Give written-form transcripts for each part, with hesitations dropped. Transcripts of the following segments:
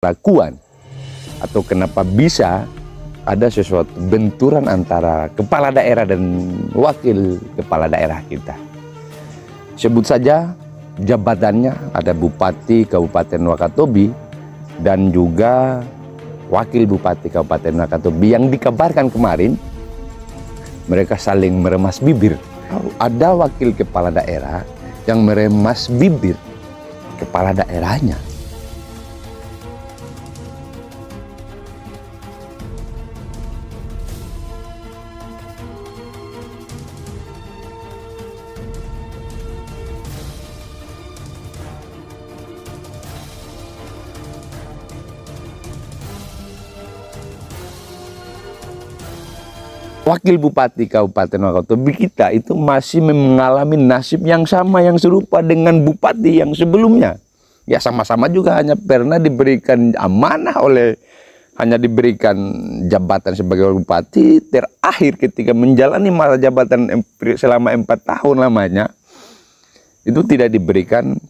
lakukan atau kenapa bisa ada sesuatu benturan antara kepala daerah dan wakil kepala daerah kita. Sebut saja jabatannya, ada Bupati Kabupaten Wakatobi dan juga Wakil Bupati Kabupaten Wakatobi yang dikabarkan kemarin mereka saling meremas bibir. Ada wakil kepala daerah yang meremas bibir kepala daerahnya. Wakil Bupati Kabupaten Wakatobi kita itu masih mengalami nasib yang sama, yang serupa dengan bupati yang sebelumnya. Ya sama-sama juga hanya pernah diberikan amanah hanya diberikan jabatan sebagai bupati. Terakhir ketika menjalani masa jabatan selama 4 tahun lamanya, itu tidak diberikan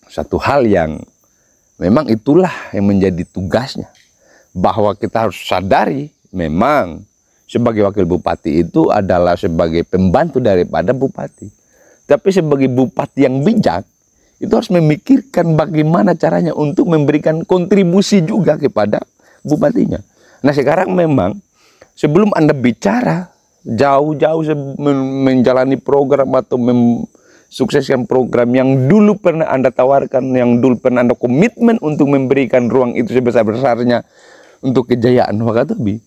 satu hal yang memang itulah yang menjadi tugasnya. Bahwa kita harus sadari memang sebagai wakil bupati itu adalah sebagai pembantu daripada bupati. Tapi sebagai bupati yang bijak, itu harus memikirkan bagaimana caranya untuk memberikan kontribusi juga kepada bupatinya. Nah sekarang memang sebelum Anda bicara jauh-jauh menjalani program atau mensukseskan program yang dulu pernah Anda tawarkan, yang dulu pernah Anda komitmen untuk memberikan ruang itu sebesar-besarnya untuk kejayaan Wakatobi,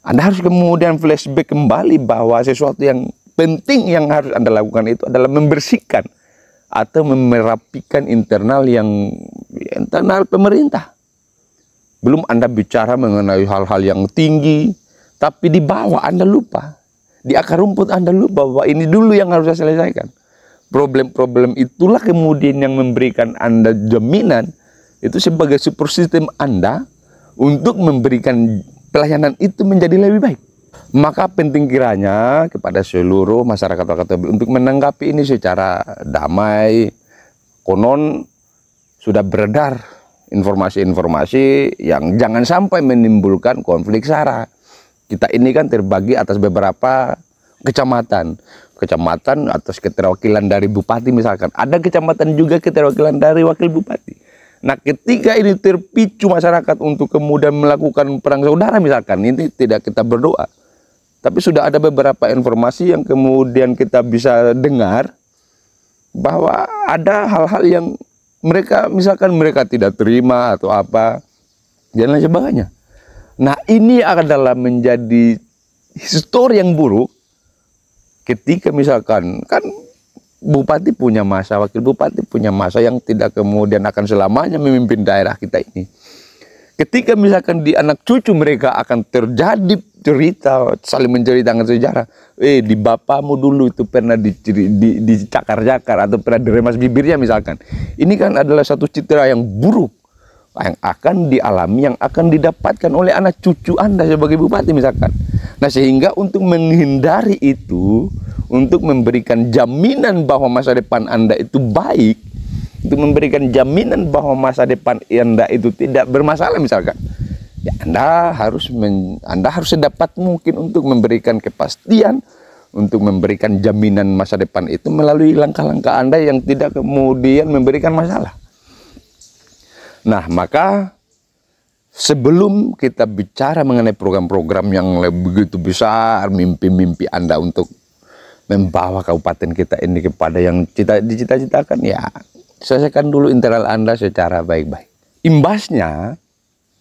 Anda harus kemudian flashback kembali bahwa sesuatu yang penting yang harus Anda lakukan itu adalah membersihkan atau merapikan internal pemerintah. Belum Anda bicara mengenai hal-hal yang tinggi, tapi di bawah Anda lupa. Di akar rumput Anda lupa bahwa ini dulu yang harus saya selesaikan. Problem-problem itulah kemudian yang memberikan Anda jaminan itu sebagai support system Anda untuk memberikan pelayanan itu menjadi lebih baik. Maka penting kiranya kepada seluruh masyarakat Wakatobi untuk menanggapi ini secara damai. Konon sudah beredar informasi-informasi yang jangan sampai menimbulkan konflik sara. Kita ini kan terbagi atas beberapa kecamatan. Kecamatan atas keterwakilan dari bupati misalkan. Ada kecamatan juga keterwakilan dari wakil bupati. Nah ketika ini terpicu masyarakat untuk kemudian melakukan perang saudara misalkan, ini tidak kita berdoa. Tapi sudah ada beberapa informasi yang kemudian kita bisa dengar bahwa ada hal-hal yang misalkan mereka tidak terima atau apa, dan lain sebagainya. Nah ini adalah menjadi histori yang buruk ketika misalkan, kan bupati punya masa, wakil bupati punya masa yang tidak kemudian akan selamanya memimpin daerah kita ini. Ketika misalkan di anak cucu mereka akan terjadi cerita, saling menceritakan sejarah. Di bapakmu dulu itu pernah dicakar-cakar atau pernah diremas bibirnya misalkan. Ini kan adalah satu citra yang buruk yang akan dialami, yang akan didapatkan oleh anak cucu Anda sebagai bupati misalkan. Nah sehingga untuk menghindari itu, untuk memberikan jaminan bahwa masa depan Anda itu baik, untuk memberikan jaminan bahwa masa depan Anda itu tidak bermasalah misalkan, ya Anda harus sedapat mungkin untuk memberikan kepastian, untuk memberikan jaminan masa depan itu melalui langkah-langkah Anda yang tidak kemudian memberikan masalah. Nah maka sebelum kita bicara mengenai program-program yang begitu besar, mimpi-mimpi Anda untuk membawa kabupaten kita ini kepada yang dicita-citakan, ya selesaikan dulu internal Anda secara baik-baik. Imbasnya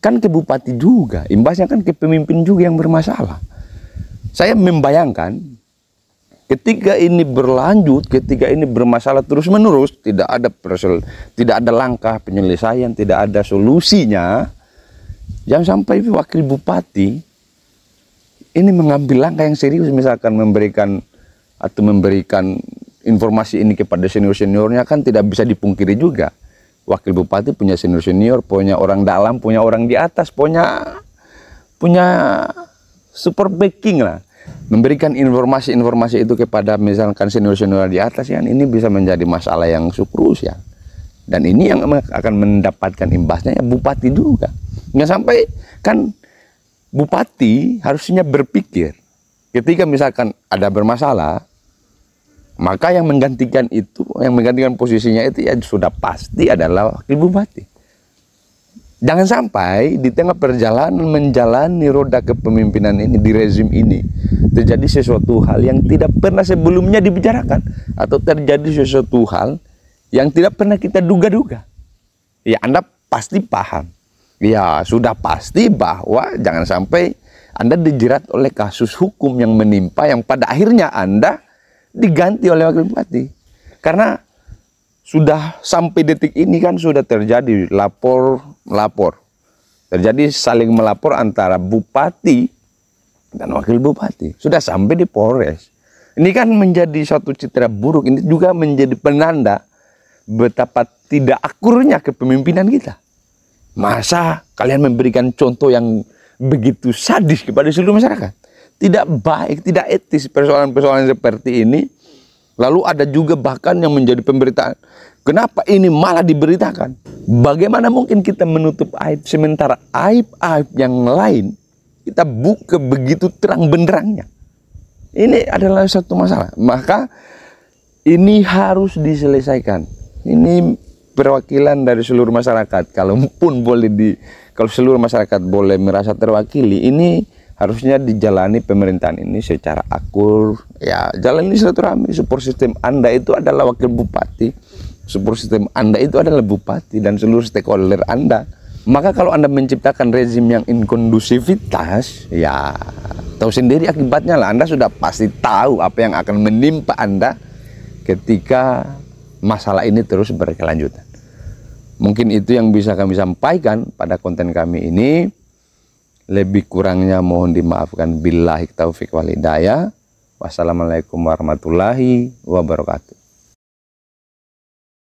kan ke bupati juga, imbasnya kan ke pemimpin juga yang bermasalah. Saya membayangkan ketika ini berlanjut, ketika ini bermasalah terus-menerus, tidak ada langkah penyelesaian, tidak ada solusinya, jangan sampai wakil bupati ini mengambil langkah yang serius, misalkan memberikan informasi ini kepada senior-seniornya. Kan tidak bisa dipungkiri juga, wakil bupati punya senior-senior, punya orang dalam, punya orang di atas, punya support backing lah. Memberikan informasi-informasi itu kepada misalkan senior-senior di atas, ya ini bisa menjadi masalah yang krusial. Dan ini yang akan mendapatkan imbasnya ya bupati juga. Nggak sampai kan bupati harusnya berpikir ketika misalkan ada bermasalah, maka yang menggantikan itu, yang menggantikan posisinya itu ya sudah pasti adalah wakil bupati. Jangan sampai di tengah perjalanan menjalani roda kepemimpinan ini, di rezim ini, terjadi sesuatu hal yang tidak pernah sebelumnya dibicarakan, atau terjadi sesuatu hal yang tidak pernah kita duga-duga. Ya, Anda pasti paham. Ya, sudah pasti bahwa jangan sampai Anda dijerat oleh kasus hukum yang menimpa, yang pada akhirnya Anda diganti oleh wakil bupati. Karena sudah sampai detik ini kan sudah terjadi lapor-lapor. Terjadi saling melapor antara bupati dan wakil bupati. Sudah sampai di Polres. Ini kan menjadi suatu citra buruk. Ini juga menjadi penanda betapa tidak akurnya kepemimpinan kita. Masa kalian memberikan contoh yang begitu sadis kepada seluruh masyarakat? Tidak baik, tidak etis persoalan-persoalan seperti ini. Lalu ada juga bahkan yang menjadi pemberitaan. Kenapa ini malah diberitakan? Bagaimana mungkin kita menutup aib sementara aib-aib yang lain kita buka begitu terang benderangnya? Ini adalah satu masalah. Maka ini harus diselesaikan. Ini perwakilan dari seluruh masyarakat. Kalaupun kalau seluruh masyarakat boleh merasa terwakili, ini harusnya dijalani pemerintahan ini secara akur. Ya, jalani silaturahmi. Support system Anda itu adalah wakil bupati. Support system Anda itu adalah bupati dan seluruh stakeholder Anda. Maka kalau Anda menciptakan rezim yang inkondusivitas, ya tahu sendiri akibatnya lah. Anda sudah pasti tahu apa yang akan menimpa Anda ketika masalah ini terus berkelanjutan. Mungkin itu yang bisa kami sampaikan pada konten kami ini. Lebih kurangnya mohon dimaafkan. Billahi taufiq wal hidayah. Wassalamualaikum warahmatullahi wabarakatuh.